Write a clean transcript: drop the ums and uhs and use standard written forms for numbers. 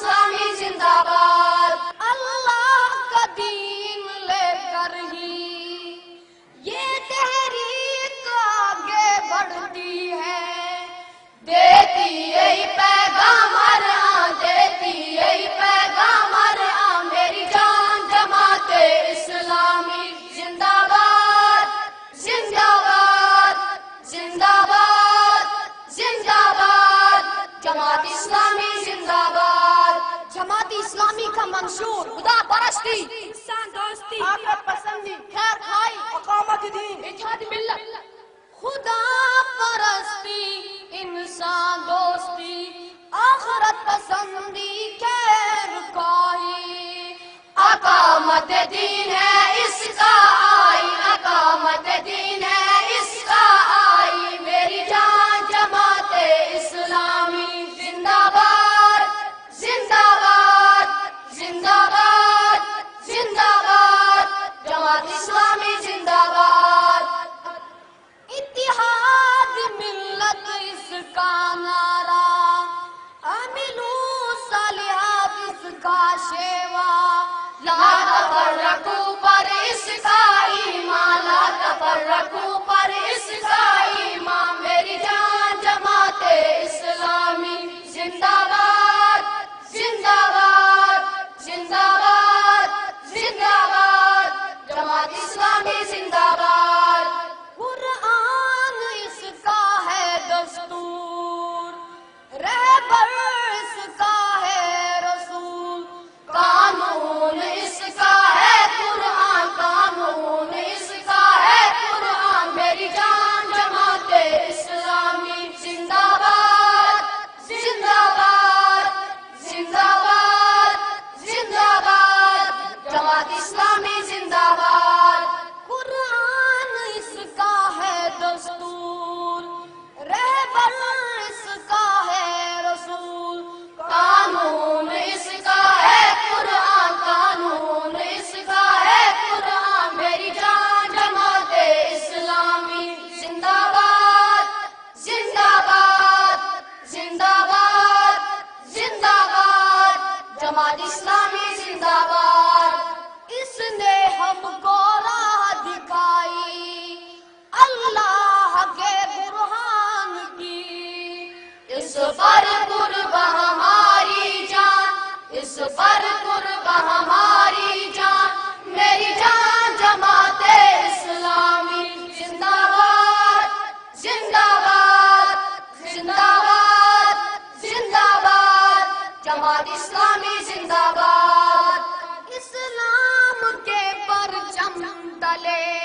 اسلامی زندہ باد. اللہ کا دین لے کر ہی یہ تحریک آگے بڑھتی ہے. دیتی یہی پیغام ہر آن، دیتی یہی پیغام ہر آن. میری جان جماعت اسلامی زندہ باد، زندہ باد، زندہ باد، زندہ باد. جماعت اسلامی زندہ باد. جماعت اسلامی کا منشور خدا پرستی، انسان دوستی، آخرت پسندی، خیر خواہی، اقامت دین، اتحاد ملت. خدا پرستی، انسان دوستی، آخرت پسندی، خیر خواہی. اقامت دین ہے اس کا آئین، اقامت دین ہے اس کا آئین. میری جان جماعت اسلامی زندہ باد، زندہ باد، زندہ باد، زندہ باد. جماعت اسلامی زندہ باد. اتحاد ملت اس کا نعرہ، عاملو صالحات اس کا شیوا. لا تفرقوا پر اس کا ایمان، لا تفرقوا پر اس کا ایمان. میری جان جماعت اسلامی زندہ باد، زندہ باد، زندہ باد، زندہ باد. جماعت اسلامی زندہ باد. قرآن اس کا ہے دستور، رہبر اس کا ہے رسول. قانون اس کا ہے قرآن، قانون اس کا ہے قرآن. میری جان جماعت اسلامی زندہ باد، زندہ باد، زندہ باد، زندہ باد. جماعت اسلامی زندہ باد. قرآن اس کا ہے دستور، رہبر اس کا ہے رسول. قانون اس کا ہے قرآن، قانون اس کا ہے قرآن. میری جان جماعت اسلامی زندہ باد، زندہ باد، زندہ باد، زندہ باد. جماعت اسلامی زندہ باد. اس نے ہم کو راہ دکھائی اللہ کے برہان کی. اس پر قرباں ہماری جان، اس پر قرباں ہماری جان. میری جان جماعت اسلامی زندہ باد، زندہ باد، زندہ باد، زندہ باد. جماعت اسلامی زندہ باد. اسلام کے پرچم تلے